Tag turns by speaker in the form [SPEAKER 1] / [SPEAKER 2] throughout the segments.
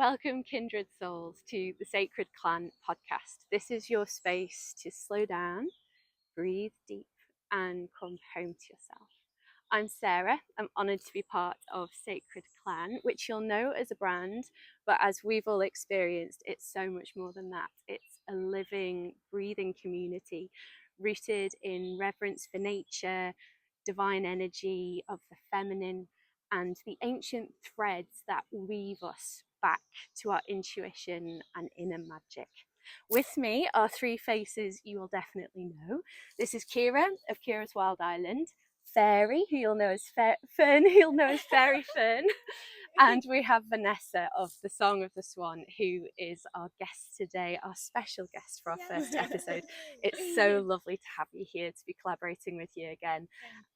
[SPEAKER 1] Welcome, kindred souls, to the Sacred Clan podcast. This is your space to slow down, breathe deep, and come home to yourself. I'm Ciara. I'm honoured to be part of Sacred Clan, which you'll know as a brand, but as we've all experienced, it's so much more than that. It's a living, breathing community rooted in reverence for nature, divine energy of the feminine, and the ancient threads that weave us back to our intuition and inner magic. With me are three faces you will definitely know. This is Ciara of Ciara's Wild Island, Fairy, who you'll know as Fern, who you'll know as Fairy Fern, and we have Vanessa of the Song of the Swan, who is our guest today, our special guest for our first episode. It's so lovely to have you here, to be collaborating with you again.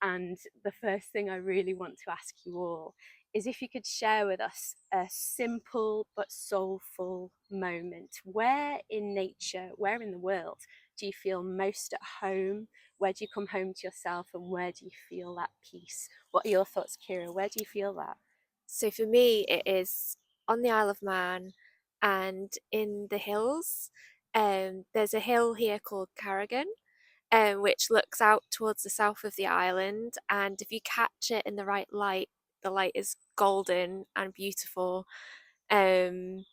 [SPEAKER 1] And the first thing I really want to ask you all is if you could share with us a simple but soulful moment. Where in nature, where in the world do you feel most at home? Where do you come home to yourself, and where do you feel that peace? What are your thoughts, Ciara? Where do you feel that?
[SPEAKER 2] So for me, it is on the Isle of Man and in the hills. There's a hill here called Carrigan, which looks out towards the south of the island. And if you catch it in the right light, the light is golden and beautiful. Um,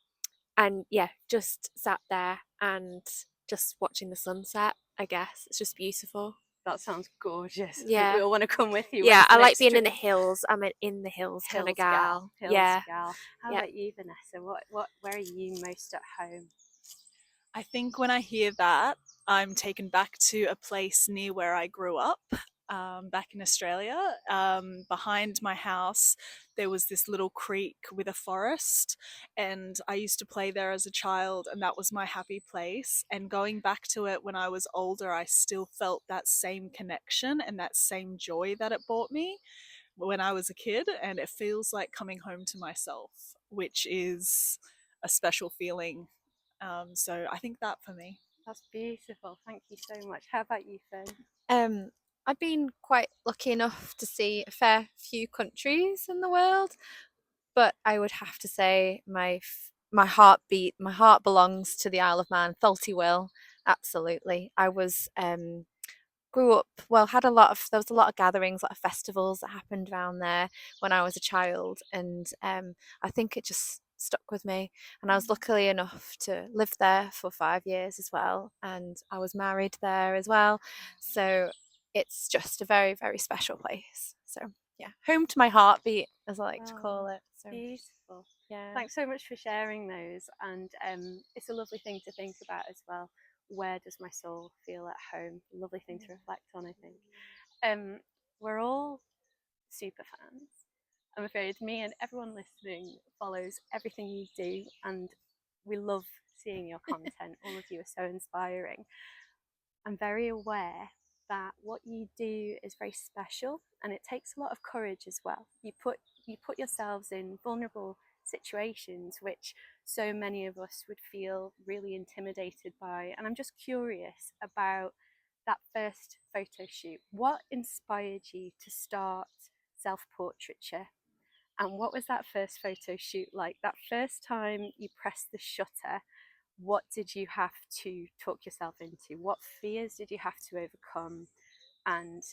[SPEAKER 2] and yeah, just sat there and just watching the sunset, I guess. It's just beautiful.
[SPEAKER 1] That sounds gorgeous. I think we
[SPEAKER 2] Yeah.
[SPEAKER 1] all want to come with you.
[SPEAKER 2] Yeah,
[SPEAKER 1] When's the
[SPEAKER 2] I like
[SPEAKER 1] next
[SPEAKER 2] being in
[SPEAKER 1] trip?
[SPEAKER 2] the hills. I'm an in the hills kind of
[SPEAKER 1] Hills gal,
[SPEAKER 2] gal.
[SPEAKER 1] hills
[SPEAKER 2] Yeah.
[SPEAKER 1] gal. How
[SPEAKER 2] Yeah.
[SPEAKER 1] about you, Vanessa? Where are you most at home?
[SPEAKER 3] I think when I hear that, I'm taken back to a place near where I grew up, back in Australia. Behind my house, there was this little creek with a forest, and I used to play there as a child, and that was my happy place. And going back to it when I was older, I still felt that same connection and that same joy that it brought me when I was a kid, and it feels like coming home to myself, which is a special feeling. So I think that for me.
[SPEAKER 1] That's beautiful. Thank you so much. How about you, Fern?
[SPEAKER 4] Um, I've been quite lucky enough to see a fair few countries in the world, but I would have to say my heart belongs to the Isle of Man, Thalty Will, absolutely. I was grew up well, there was a lot of gatherings, a lot of festivals that happened around there when I was a child, and I think it just stuck with me. And I was lucky enough to live there for 5 years as well, and I was married there as well. So it's just a very, very special place. So yeah, home to my heartbeat, as I like to call it. So
[SPEAKER 1] Beautiful.
[SPEAKER 4] yeah.
[SPEAKER 1] Thanks so much for sharing those. And it's a lovely thing to think about as well. Where does my soul feel at home? Lovely thing to reflect on, I think. We're all super fans. I'm afraid me and everyone listening follows everything you do, and we love seeing your content. All of you are so inspiring. I'm very aware that what you do is very special, and it takes a lot of courage as well. You put yourselves in vulnerable situations which so many of us would feel really intimidated by, and I'm just curious about that first photo shoot. What inspired you to start self-portraiture, and what was that first photo shoot like? That first time you pressed the shutter, what did you have to talk yourself into? What fears did you have to overcome? And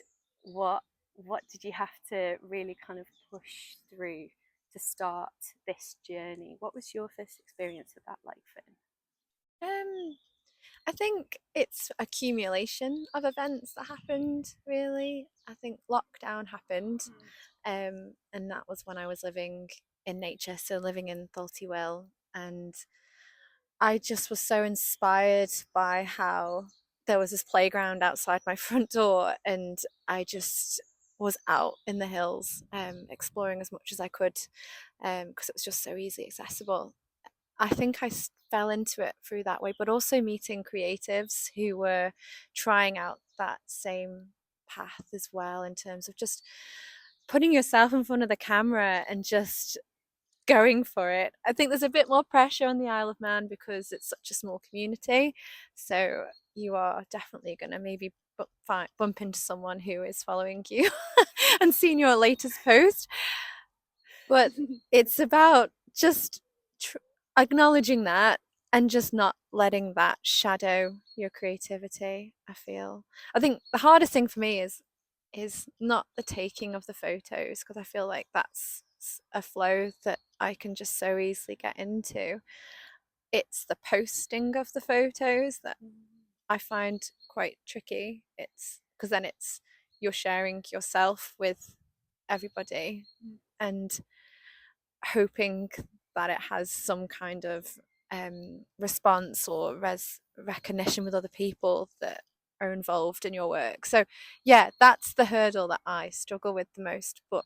[SPEAKER 1] what what did you have to really kind of push through to start this journey? What was your first experience of that like, Finn?
[SPEAKER 4] Um, I think it's accumulation of events that happened, really. I think lockdown happened, and that was when I was living in nature, so living in Thalty Will, and I just was so inspired by how there was this playground outside my front door, and I just was out in the hills, exploring as much as I could, because it was just so easily accessible. I think I fell into it through that way, but also meeting creatives who were trying out that same path as well, in terms of just putting yourself in front of the camera and just going for it. I think there's a bit more pressure on the Isle of Man because it's such a small community. So you are definitely going to maybe bump into someone who is following you and seeing your latest post. But it's about just acknowledging that and just not letting that shadow your creativity. I think the hardest thing for me is not the taking of the photos, because I feel like that's a flow that I can just so easily get into. It's the posting of the photos that I find quite tricky. It's because then it's you're sharing yourself with everybody and hoping that it has some kind of response or recognition with other people that are involved in your work. So yeah, that's the hurdle that I struggle with the most, but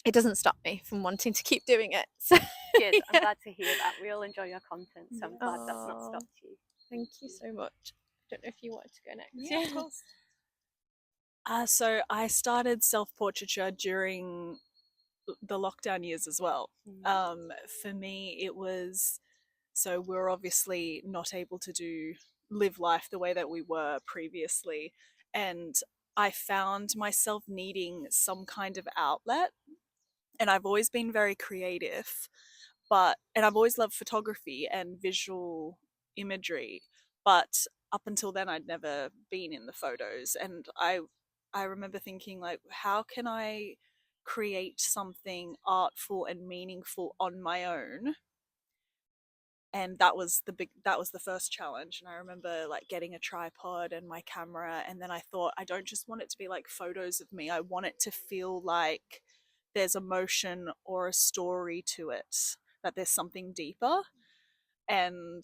[SPEAKER 4] it doesn't stop me from wanting to keep doing it. So
[SPEAKER 1] Good. I'm glad to hear that. We all enjoy your content, so I'm glad that's not stopped you.
[SPEAKER 4] Thank you so much. I don't know if you wanted to go next.
[SPEAKER 3] Yeah, of course. So I started self-portraiture during the lockdown years as well. For me, it was, so we're obviously not able to live life the way that we were previously, and I found myself needing some kind of outlet. And I've always been very creative, and I've always loved photography and visual imagery, but up until then I'd never been in the photos, and I remember thinking, like, how can I create something artful and meaningful on my own? And that was the first challenge. And I remember like getting a tripod and my camera, and then I thought, I don't just want it to be like photos of me, I want it to feel like there's emotion or a story to it, that there's something deeper. And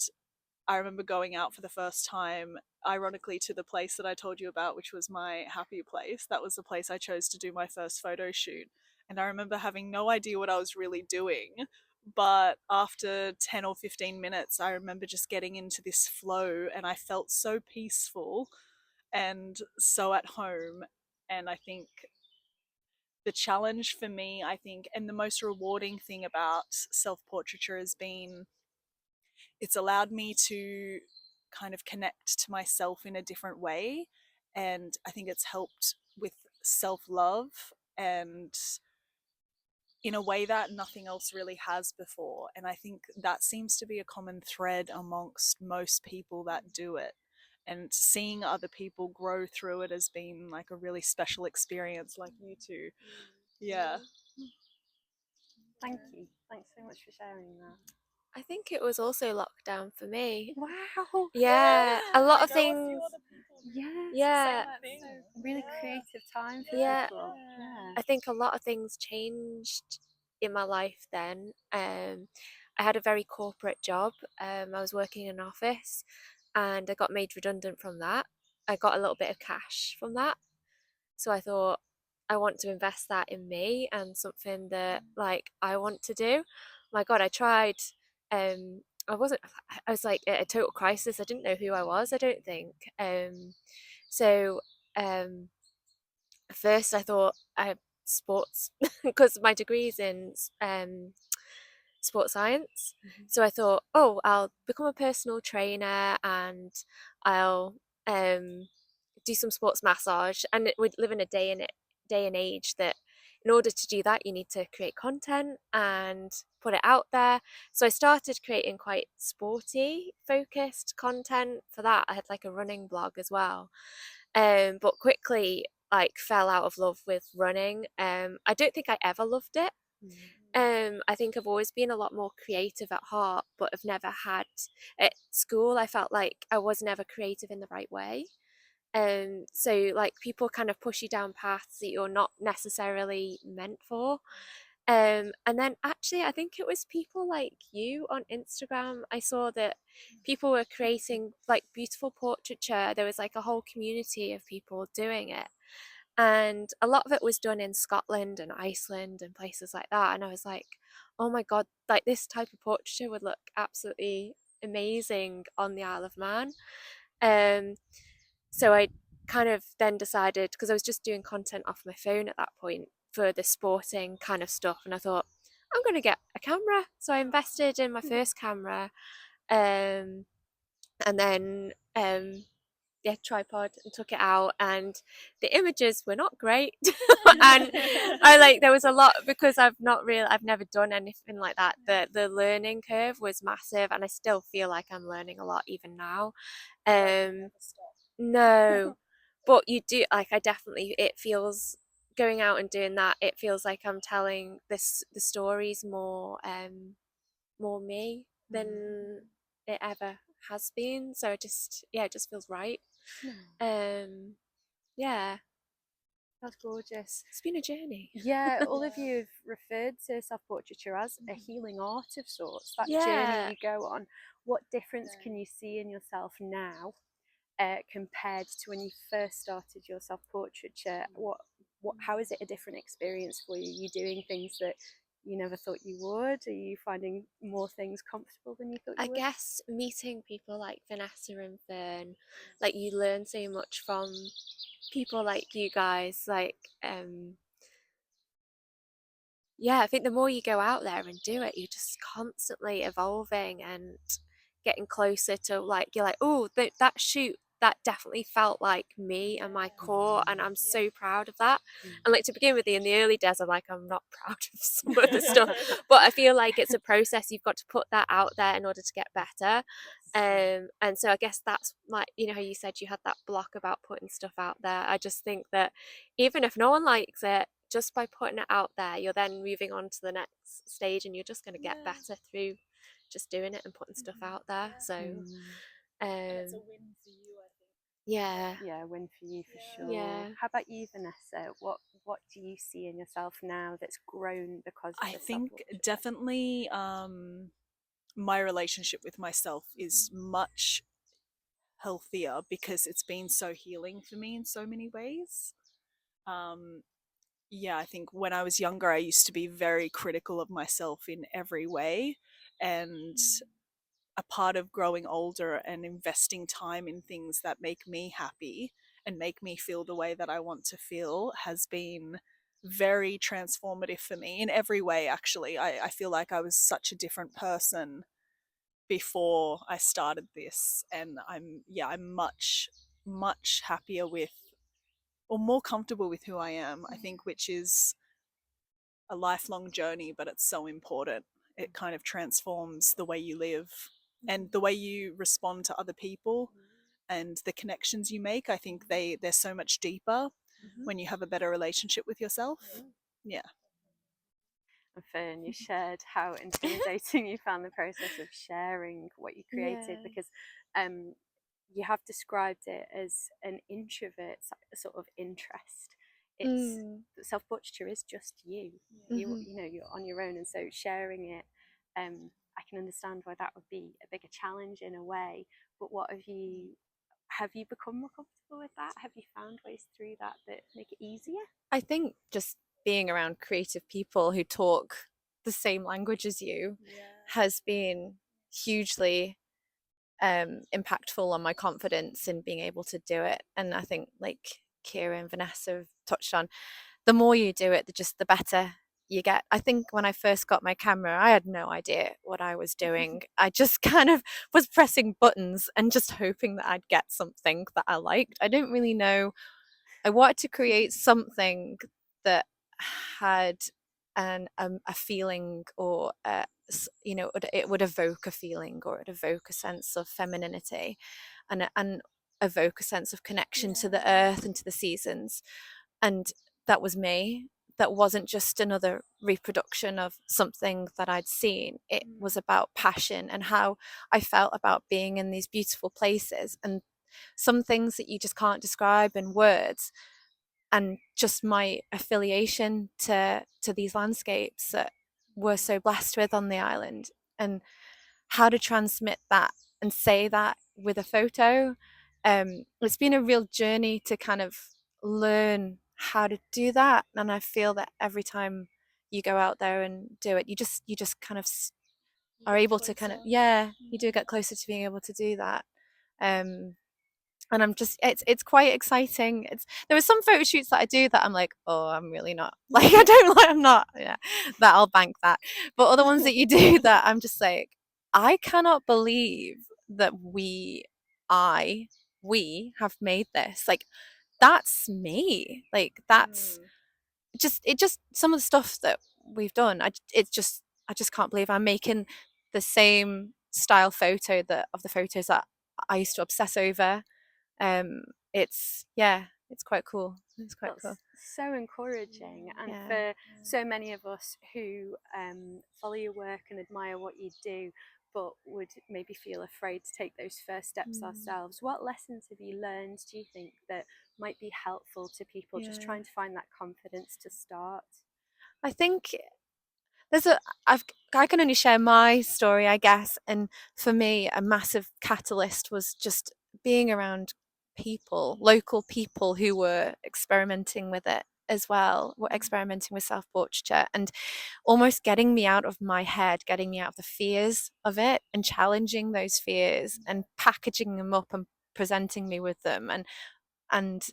[SPEAKER 3] I remember going out for the first time, ironically, to the place that I told you about, which was my happy place. That was the place I chose to do my first photo shoot. And I remember having no idea what I was really doing. But after 10 or 15 minutes, I remember just getting into this flow, and I felt so peaceful and so at home. And I think the challenge for me, I think, and the most rewarding thing about self portraiture has been it's allowed me to kind of connect to myself in a different way. And I think it's helped with self love, and in a way that nothing else really has before. And I think that seems to be a common thread amongst most people that do it. And seeing other people grow through it has been like a really special experience, like you two. Yeah.
[SPEAKER 1] Thank you. Thanks so much for sharing that.
[SPEAKER 2] I think it was also lockdown for me.
[SPEAKER 1] Wow.
[SPEAKER 2] Yeah, a lot of things.
[SPEAKER 1] Yes.
[SPEAKER 2] Yeah,
[SPEAKER 1] Really creative time for
[SPEAKER 2] yeah.
[SPEAKER 1] people. Yeah.
[SPEAKER 2] I think a lot of things changed in my life then. I had a very corporate job. I was working in an office, and I got made redundant from that. I got a little bit of cash from that. So I thought, I want to invest that in me and something that like I want to do. My God, I tried. I wasn't. I was like at a total crisis. I didn't know who I was. I don't think. So um, at first I thought sports because my degree's in sports science. So I thought, oh, I'll become a personal trainer and I'll do some sports massage. And we live in a day and age that in order to do that, you need to create content and put it out there. So I started creating quite sporty focused content for that. I had like a running blog as well, but quickly like fell out of love with running. I don't think I ever loved it. I think I've always been a lot more creative at heart, but I've never had at school. I felt like I was never creative in the right way. So like people kind of push you down paths that you're not necessarily meant for. And then actually, I think it was people like you on Instagram. I saw that people were creating like beautiful portraiture. There was like a whole community of people doing it. And a lot of it was done in Scotland and Iceland and places like that. And I was like, oh my God, like this type of portraiture would look absolutely amazing on the Isle of Man. Um, so I kind of then decided, because I was just doing content off my phone at that point for the sporting kind of stuff, and I thought, I'm going to get a camera. So I invested in my first camera, and then tripod and took it out, and the images were not great. And there was a lot, because I've never done anything like that. The learning curve was massive, and I still feel like I'm learning a lot even now. No, but you do, like, I definitely, it feels, going out and doing that, it feels like I'm telling the stories more me than it ever has been. So it just feels right. Yeah,
[SPEAKER 1] That's gorgeous.
[SPEAKER 2] it's been a journey.
[SPEAKER 1] Yeah, all of you have referred to self-portraiture as a healing art of sorts, that journey you go on. What difference can you see in yourself now compared to when you first started your self-portraiture? How is it a different experience for you? Are you doing things that you never thought you would? Are you finding more things comfortable than you thought you
[SPEAKER 2] I
[SPEAKER 1] would?
[SPEAKER 2] guess meeting people like Vanessa and Fern, like, you learn so much from people like you guys. Like, yeah, I think the more you go out there and do it, you're just constantly evolving and getting closer to, like, you're like, oh, that shoot, that definitely felt like me and my core, and I'm so proud of that. And, like, to begin with, in the early days, I'm not proud of some of the stuff, but I feel like it's a process. You've got to put that out there in order to get better. And so I guess that's, like, how you said you had that block about putting stuff out there. I just think that even if no one likes it, just by putting it out there, you're then moving on to the next stage, and you're just going to get better through just doing it and putting stuff out there. So
[SPEAKER 3] It's a win for you, I think.
[SPEAKER 2] yeah,
[SPEAKER 1] a win for you for sure.
[SPEAKER 2] Yeah.
[SPEAKER 1] How about you, Vanessa? What do you see in yourself now that's grown because of
[SPEAKER 3] I
[SPEAKER 1] the
[SPEAKER 3] think
[SPEAKER 1] self-portraiture?
[SPEAKER 3] definitely my relationship with myself is much healthier because it's been so healing for me in so many ways. Yeah, I think when I was younger, I used to be very critical of myself in every way. And a part of growing older and investing time in things that make me happy and make me feel the way that I want to feel has been very transformative for me in every way, actually. I feel like I was such a different person before I started this, and I'm much happier with, or more comfortable with, who I am, I think, which is a lifelong journey, but it's so important. It kind of transforms the way you live and the way you respond to other people and the connections you make. I think they're so much deeper when you have a better relationship with yourself. Yeah.
[SPEAKER 1] And Fern, you shared how intimidating you found the process of sharing what you created, because you have described it as an introvert sort of interest. It's self-portraiture is just you. You're on your own, and so sharing it, I can understand why that would be a bigger challenge in a way. But have you become more comfortable with that? Have you found ways through that make it easier?
[SPEAKER 4] I think just being around creative people who talk the same language as you has been hugely impactful on my confidence in being able to do it. And I think, like Ciara and Vanessa have touched on, the more you do it, the better you get. I think when I first got my camera, I had no idea what I was doing. I just kind of was pressing buttons and just hoping that I'd get something that I liked. I didn't really know. I wanted to create something that had a feeling, or it would evoke a feeling, or it would evoke a sense of femininity, and evoke a sense of connection to the earth and to the seasons. And that was me. That wasn't just another reproduction of something that I'd seen. It was about passion and how I felt about being in these beautiful places, and some things that you just can't describe in words, and just my affiliation to these landscapes that we're so blessed with on the island, and how to transmit that and say that with a photo. It's been a real journey to kind of learn how to do that, and I feel that every time you go out there and do it, you just kind of are able to kind of, you do get closer to being able to do that. And I'm just, it's quite exciting. There are some photo shoots that I do that I'm like, oh, I'm really not, like, I don't like, I'm not, yeah, that I'll bank that. But other ones that you do that I'm just like, I cannot believe that I we have made this. Like, that's me. Like, that's just some of the stuff that we've done. I just can't believe I'm making the same style photo that of the photos that I used to obsess over. It's it's quite cool. It's quite cool.
[SPEAKER 1] That's so encouraging, and
[SPEAKER 4] Yeah.
[SPEAKER 1] for so many of us who follow your work and admire what you do, but would maybe feel afraid to take those first steps ourselves. What lessons have you learned, do you think, that might be helpful to people just trying to find that confidence to start?
[SPEAKER 4] I think there's I can only share my story, I guess, and for me a massive catalyst was just being around people, local people who were experimenting with it as well, were experimenting with self-portraiture, and almost getting me out of my head, getting me out of the fears of it and challenging those fears and packaging them up and presenting me with them. And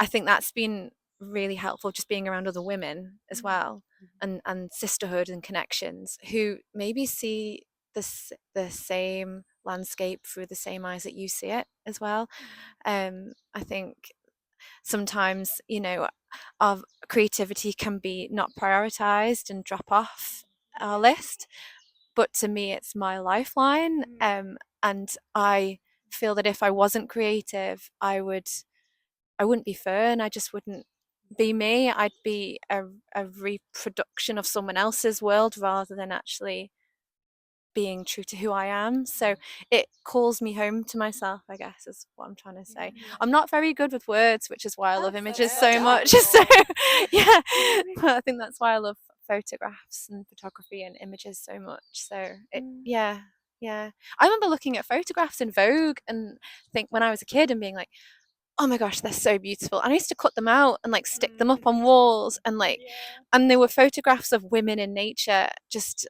[SPEAKER 4] I think that's been really helpful, just being around other women as well, and sisterhood and connections who maybe see the same landscape through the same eyes that you see it as well. I think sometimes, our creativity can be not prioritized and drop off our list, but to me it's my lifeline. And I feel that if I wasn't creative, I wouldn't be Fern. I just wouldn't be me. I'd be a reproduction of someone else's world rather than actually being true to who I am. So it calls me home to myself, I guess, is what I'm trying to say. I'm not very good with words, which is why I love images so much. So yeah, but I think that's why I love photographs and photography and images so much. So yeah. I remember looking at photographs in Vogue and think when I was a kid and being like, oh my gosh, they're so beautiful. And I used to cut them out and like stick them up on walls and and they were photographs of women in nature, just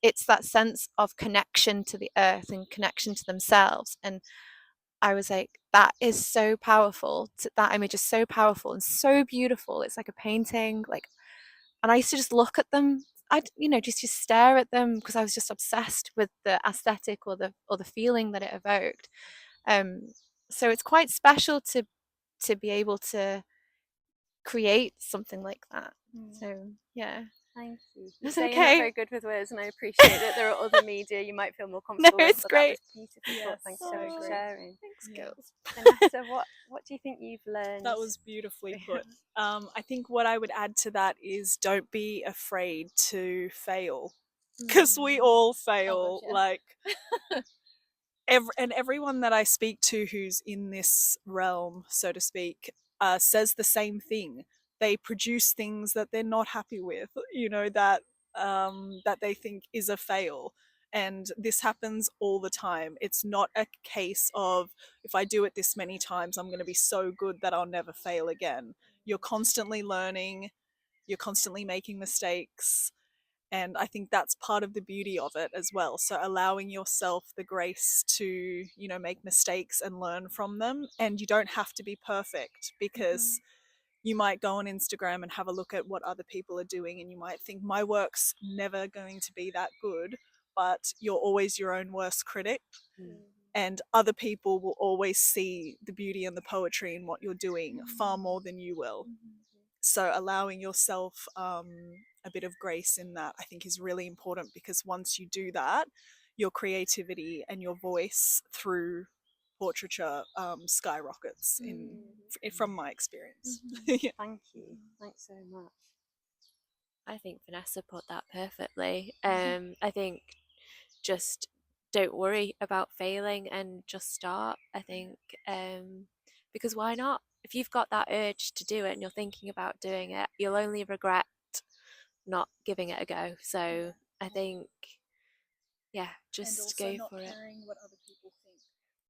[SPEAKER 4] it's that sense of connection to the earth and connection to themselves. And I was like, that is so powerful. That image is so powerful and so beautiful. It's like a painting. Like, and I used to just look at them. I'd just stare at them because I was just obsessed with the aesthetic or the feeling that it evoked. So it's quite special to be able to create something like that. So yeah.
[SPEAKER 1] Thank you. You
[SPEAKER 4] That's
[SPEAKER 1] say you're not
[SPEAKER 4] okay.
[SPEAKER 1] very good with words, and I appreciate that there are other media you might feel more
[SPEAKER 4] No,
[SPEAKER 1] comfortable with,
[SPEAKER 4] it's
[SPEAKER 1] but
[SPEAKER 4] great.
[SPEAKER 1] that was beautifully put.
[SPEAKER 3] Yes,
[SPEAKER 1] Thanks
[SPEAKER 3] so
[SPEAKER 1] so much for
[SPEAKER 3] great.
[SPEAKER 1] sharing.
[SPEAKER 4] Thanks,
[SPEAKER 3] Yeah.
[SPEAKER 4] girls.
[SPEAKER 1] Vanessa, what do you think you've learned?
[SPEAKER 3] That was beautifully put. I think what I would add to that is don't be afraid to fail, because we all fail.
[SPEAKER 4] yeah.
[SPEAKER 3] Like everyone that I speak to who's in this realm, so to speak, says the same thing. They produce things that they're not happy with, that they think is a fail. And this happens all the time. It's not a case of if I do it this many times, I'm going to be so good that I'll never fail again. You're constantly learning, you're constantly making mistakes, and I think that's part of the beauty of it as well. So allowing yourself the grace to make mistakes and learn from them. And you don't have to be perfect, because you might go on Instagram and have a look at what other people are doing and you might think my work's never going to be that good, but you're always your own worst critic. And other people will always see the beauty and the poetry in what you're doing far more than you will. So allowing yourself a bit of grace in that, I think, is really important, because once you do that, your creativity and your voice through portraiture skyrockets from my experience. Yeah.
[SPEAKER 1] Thank you. Thanks so much.
[SPEAKER 2] I think Vanessa put that perfectly. I think just don't worry about failing and just start. I think because why not? If you've got that urge to do it and you're thinking about doing it, you'll only regret not giving it a go. So I think, yeah, just go for it.
[SPEAKER 3] What other people think.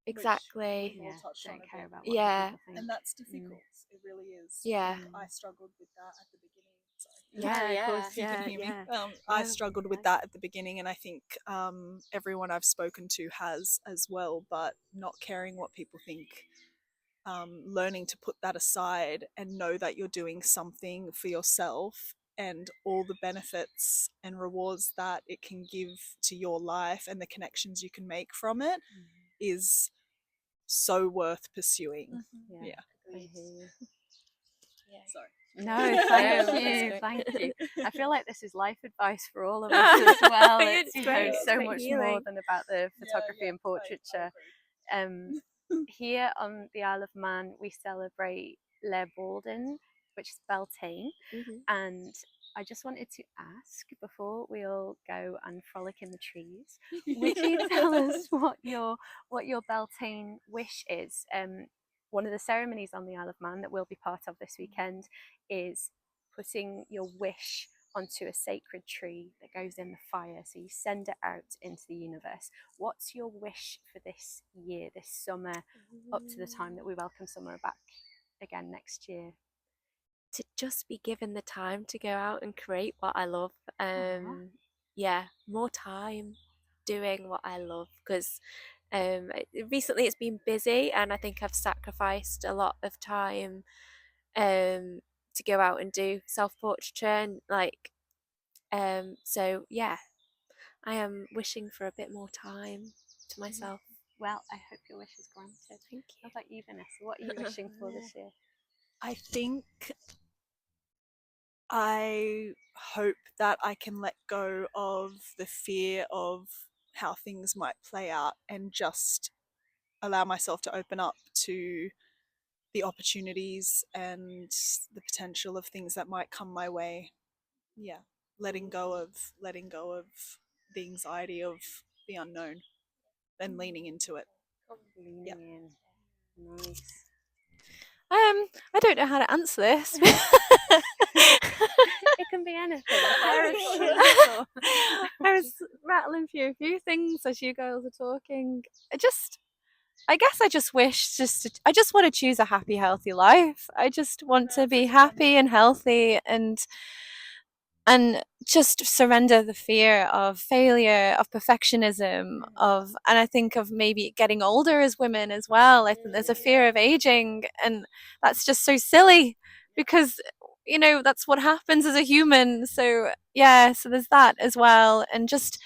[SPEAKER 2] Exactly.
[SPEAKER 1] Yeah, don't care about what
[SPEAKER 2] Yeah.
[SPEAKER 1] people think.
[SPEAKER 3] And that's difficult. It really is.
[SPEAKER 2] Yeah.
[SPEAKER 3] I struggled with that at the beginning. Sorry.
[SPEAKER 1] Yeah, of course.
[SPEAKER 3] If you can hear me. I struggled with that at the beginning, and I think everyone I've spoken to has as well. But not caring what people think, learning to put that aside and know that you're doing something for yourself, and all the benefits and rewards that it can give to your life and the connections you can make from it is so worth pursuing.
[SPEAKER 1] Yeah. I hear you.
[SPEAKER 3] Sorry.
[SPEAKER 1] No, thank you, thank you. I feel like this is life advice for all of us as well. It's
[SPEAKER 2] great, it's
[SPEAKER 1] so
[SPEAKER 2] quite
[SPEAKER 1] much
[SPEAKER 2] healing.
[SPEAKER 1] more than about the photography and portraiture. Here on the Isle of Man, we celebrate Le Bolden, which is Beltane, and I just wanted to ask before we all go and frolic in the trees, would you tell us what your Beltane wish is? One of the ceremonies on the Isle of Man that we'll be part of this weekend is putting your wish onto a sacred tree that goes in the fire. So you send it out into the universe. What's your wish for this year, this summer, up to the time that we welcome summer back again next year?
[SPEAKER 2] To just be given the time to go out and create what I love. Yeah, more time doing what I love, because recently it's been busy and I think I've sacrificed a lot of time to go out and do self-portraiture and so yeah, I am wishing for a bit more time to myself.
[SPEAKER 1] Well, I hope your wish is granted.
[SPEAKER 2] Thank you.
[SPEAKER 1] How about you, Vanessa? What are you wishing for this year?
[SPEAKER 3] I think I hope that I can let go of the fear of how things might play out and just allow myself to open up to the opportunities and the potential of things that might come my way. Yeah, letting go of the anxiety of the unknown and leaning into it.
[SPEAKER 1] Leaning in. Nice.
[SPEAKER 4] I don't know how to answer this.
[SPEAKER 1] It can be anything.
[SPEAKER 4] I was rattling through a few things as you girls are talking. I guess I just wish I just want to choose a happy, healthy life. I just want to be happy and healthy and just surrender the fear of failure, of perfectionism, and I think of maybe getting older as women as well. I think there's a fear of aging, and that's just so silly because that's what happens as a human. So yeah, so there's that as well, and just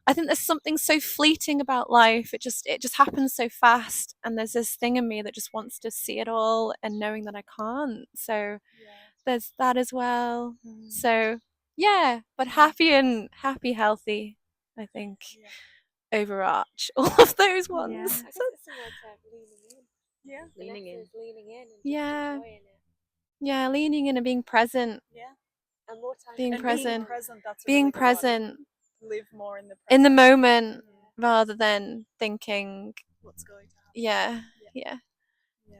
[SPEAKER 4] I think there's something so fleeting about life. It just happens so fast, and there's this thing in me that just wants to see it all, and knowing that I can't. So there's that as well. So yeah, but happy, healthy, I think, overarch all of those ones.
[SPEAKER 1] Yeah.
[SPEAKER 2] I guess it's similar to leaning in.
[SPEAKER 3] Yeah.
[SPEAKER 1] Leaning in.
[SPEAKER 2] Leaning in and just
[SPEAKER 4] Yeah.
[SPEAKER 2] enjoying it.
[SPEAKER 4] Yeah, leaning in and being present.
[SPEAKER 3] Yeah.
[SPEAKER 2] And more time
[SPEAKER 4] Being
[SPEAKER 3] And
[SPEAKER 4] present.
[SPEAKER 3] being present, that's a
[SPEAKER 4] Being
[SPEAKER 3] really good one.
[SPEAKER 4] present
[SPEAKER 3] Live more in the present.
[SPEAKER 4] in the moment rather than thinking,
[SPEAKER 3] What's going to happen.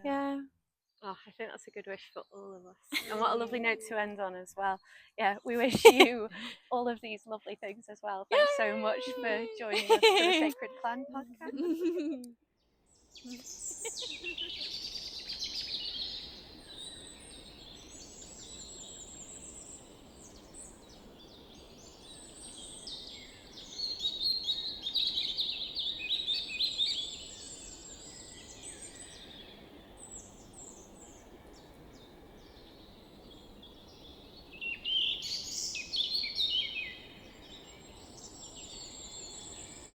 [SPEAKER 4] yeah.
[SPEAKER 1] Oh, I think that's a good wish for all of us. And what a lovely note to end on as well. Yeah, we wish you all of these lovely things as well. Thanks so much for joining us for the Sacred Clan podcast.